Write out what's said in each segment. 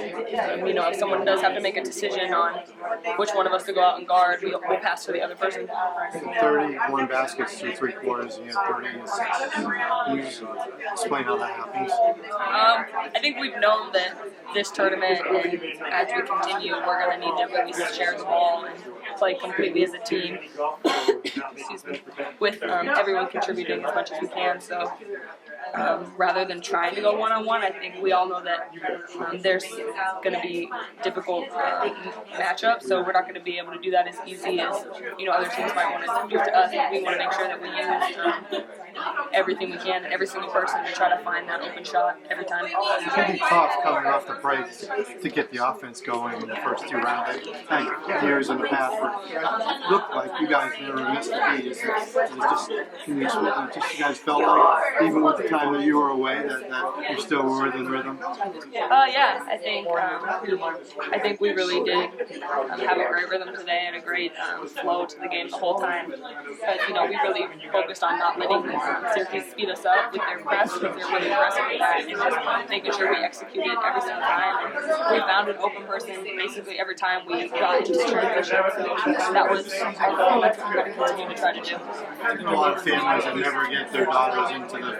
if someone does have to make a decision on which one of us to go out and guard, we'll pass to the other person. 31 baskets through 3 quarters, and you had 30 assists. Can you just explain how that happens? I think we've known that this tournament, and as we continue, we're going to need to really share the ball and play completely as a team. Excuse me, with everyone contributing as much as we can. So rather than trying to go one-on-one, I think we all know that there's going to be difficult matchups, so we're not going to be able to do that as easy as other teams might want to do to us. We want to make sure that we use everything we can and every single person to try to find that open shot every time. It can be tough coming off the break to get the offense going in the first 2 rounds. I think years in the past it looked like you guys never missed a beat. You guys felt like, even with the time that you were away, that you still were within rhythm? Yeah, I think we really did have a great rhythm today and a great flow to the game the whole time. But we really focused on not letting Syracuse speed us up with their press, because they're really aggressive with that, and just making sure we executed every single time. And we found an open person basically every time we got into transition. So that was our goal. That's what we're going to continue to try to do. A lot of families that never get their daughters into the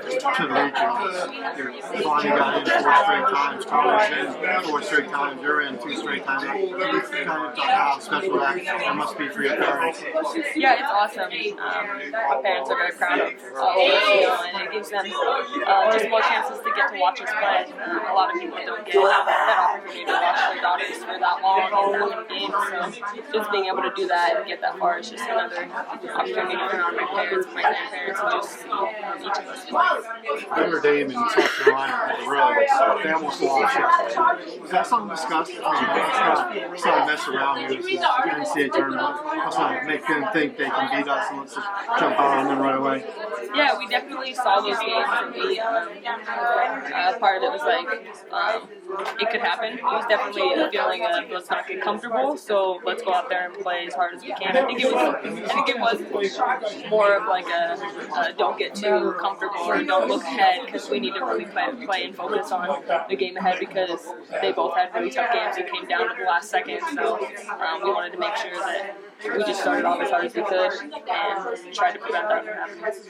regionals. Bonnie got in 4 straight times. Collier's in 4 straight times. You're in 2 straight times. You kind of talk how special that must be for your parents. Yeah, it's awesome. My parents are very proud of all of us, and it gives them just more chances to get to watch us play. A lot of people don't get that opportunity to watch their daughters for that long and that many games, so just being able to do that and get that far is just another opportunity for my parents, my grandparents, and just each of us. Notre Dame in South Carolina on the road, they almost lost it. Is that something discussed? It's not a mess around here. It's an NCAA tournament. Let's not make them think they can beat us and let's just jump out on them right away. Yeah, we definitely saw those games, and we part of it was like it could happen. It was definitely a feeling of let's not get comfortable, so let's go out there and play as hard as we can. I think it was more of like a don't get too comfortable or don't look ahead, because we need to really play and focus on the game ahead, because they both had really tough games that came down to the last second. So we wanted to make sure that we just started off as hard as we could and tried to prevent that from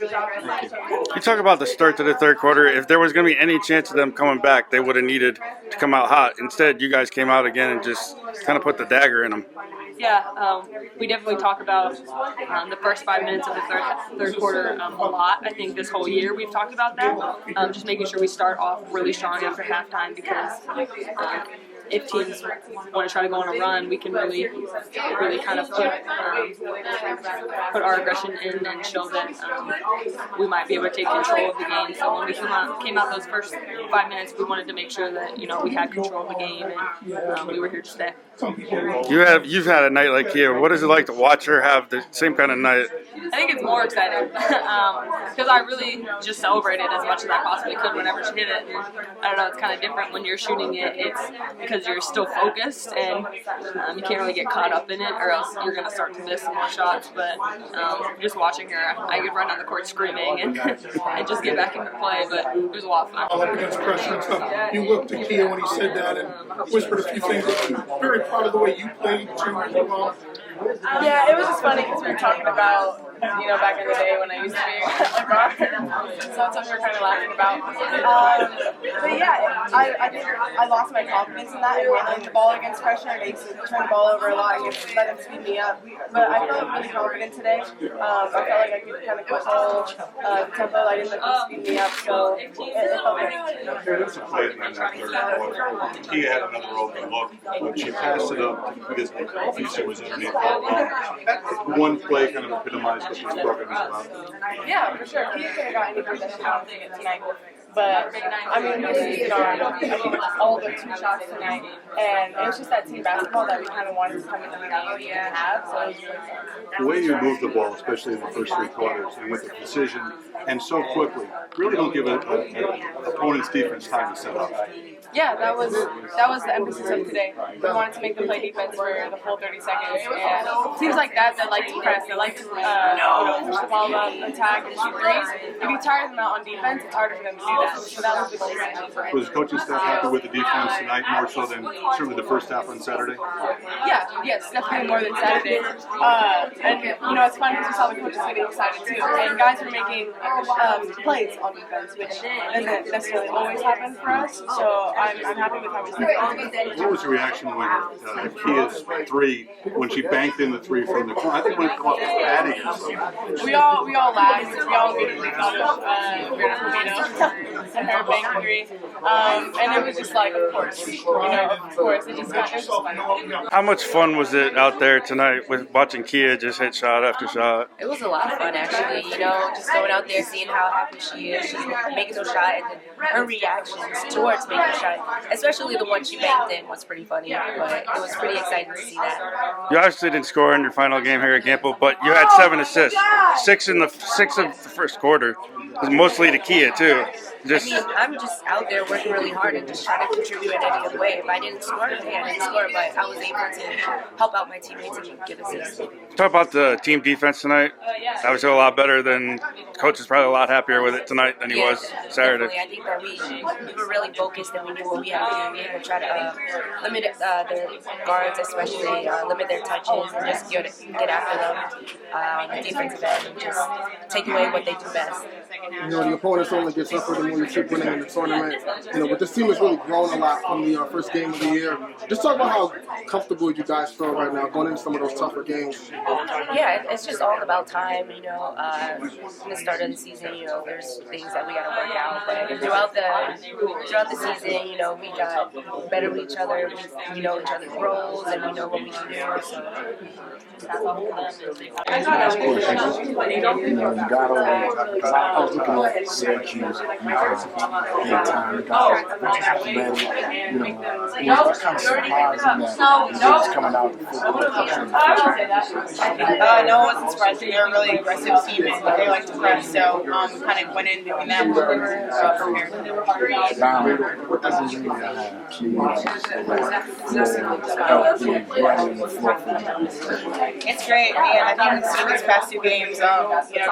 happening. You talk about the start to the third quarter. If there was going to be any chance of them coming back, they would have needed to come out hot. Instead, you guys came out again and just kind of put the dagger in them. Yeah, we definitely talk about the first 5 minutes of the third quarter a lot. I think this whole year we've talked about that, just making sure we start off really strong after halftime, because if teams want to try to go on a run, we can really kind of put our aggression in and show that we might be able to take control of the game. So when we came out those first 5 minutes, we wanted to make sure that we had control of the game, and we were here to stay. You've had a night like here. What is it like to watch her have the same kind of night? I think it's more exciting because I really just celebrated as much as I possibly could whenever she hit it. And I don't know, it's kind of different when you're shooting it. It's because you're still focused and you can't really get caught up in it, or else you're going to start to miss some more shots. But just watching her, I could run on the court screaming and just get back into play. But it was a lot of fun. All up against pressure and stuff. You looked at Kia when he said that and whispered a few things. Very proud of the way you played too. Yeah, it was just funny because we were talking about, back in the day when I used to be a guard. So that's what we were kind of laughing about. But yeah, I think I lost my confidence in that and handling the ball against pressure. I used to turn the ball over a lot and let them speed me up. But I felt really confident today. I felt like I could kind of control the tempo. I didn't let them speed me up, so it felt good. There was a play in that third quarter. He had another open look, but she passed it up because Napheesa was underneath. One play kind of epitomized what this program is about. Yeah, for sure. He could have got any possession out of it tonight. But, I mean, we succeeded on all the 2 shots tonight. And it was just that team basketball that we kind of wanted to come into the game and have. So it was really fun. The way you moved the ball, especially in the first 3 quarters, and with the precision and so quickly, really don't give an opponent's defense time to set up. Yeah, that was the emphasis of today. We wanted to make them play defense for the full 30 seconds, and teams like that like to press, they like to push the ball up, attack, and shoot threes. If you tire them out on defense, it's harder for them to do that. So that was the goal today. Was the coaching staff happy with the defense tonight more so than certainly the first half on Saturday? Yes, definitely more than Saturday. And it's fun because we saw the coaches getting excited too, and guys were making plays on defense, which doesn't necessarily always happen for us. So I'm happy with how we played. What was your reaction when Kia's three, when she banked in the three from the corner? I think when it came off batting or something. We all laughed. We all immediately thought of Brianna Firmino and her bank three. And it was just like, of course. It was just funny. How much fun was it out there tonight with watching Kia just hit shot after shot? It was a lot of fun, actually. Just going out there, seeing how happy she is, she's making those shots, and then her reactions towards making a shot, especially the one she banked in, was pretty funny. But it was pretty exciting to see that. You obviously didn't score in your final game here at Gamble, but you had 7 assists, six of the first quarter. It was mostly to Kia too. I'm just out there working really hard and just trying to contribute in any good way. If I didn't score, I didn't score, but I was able to help out my teammates and give assists. Talk about the team defense tonight. That was a lot better than coach is probably a lot happier with it tonight than he was Saturday. Definitely. I think that we were really focused and we knew what we had to do. We had to try to limit their guards, especially limit their touches and just get after them on the defensive end and just take away what they do best. The opponents only get tougher the more you keep winning in the tournament. But this team has really grown a lot from the first game of the year. Just talk about how comfortable you guys feel right now going into some of those tougher games. Yeah, it's just all about time. In the start of the season, there's things that we got to work out. But throughout the season, we got better with each other. We know each other's roles and we know what we can do. So. You got over. I was looking at Syracuse, big time guys. What kind of surprising that it's coming out of the football? No, it wasn't surprising. They're a really aggressive team and they like to press, so we kind of went in doing that and we were prepared. Now, what does it mean to have Key help you running the floor for you? It's great, man. I think we've seen these past 2 games.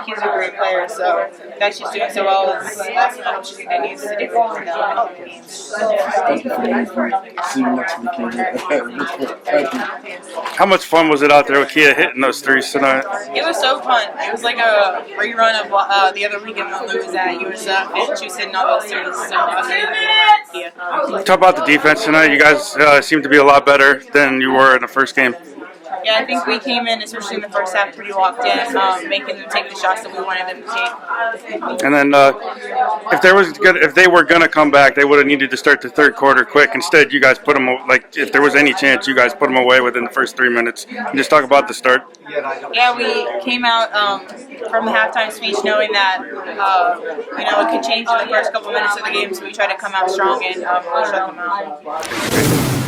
Key's a great player, so that she's doing so well is awesome. I hope she continues to do it in the games. Thank you for the invite. See you next weekend. Thank you. How much fun was it out there with Kia hitting those threes tonight? It was so fun. It was like a rerun of the other weekend when Lou was at USF and she was hitting all those threes. So I was Kia. Talk about the defense tonight. You guys seem to be a lot better than you were in the first game. Yeah, I think we came in, especially in the first half, pretty locked in, making them take the shots that we wanted them to take. And then if they were going to come back, they would have needed to start the third quarter quick. Instead, you guys put them, if there was any chance, you guys put them away within the first 3 minutes. And just talk about the start. Yeah, we came out from the halftime speech knowing that, it could change in the first couple minutes of the game, so we tried to come out strong and shut them out.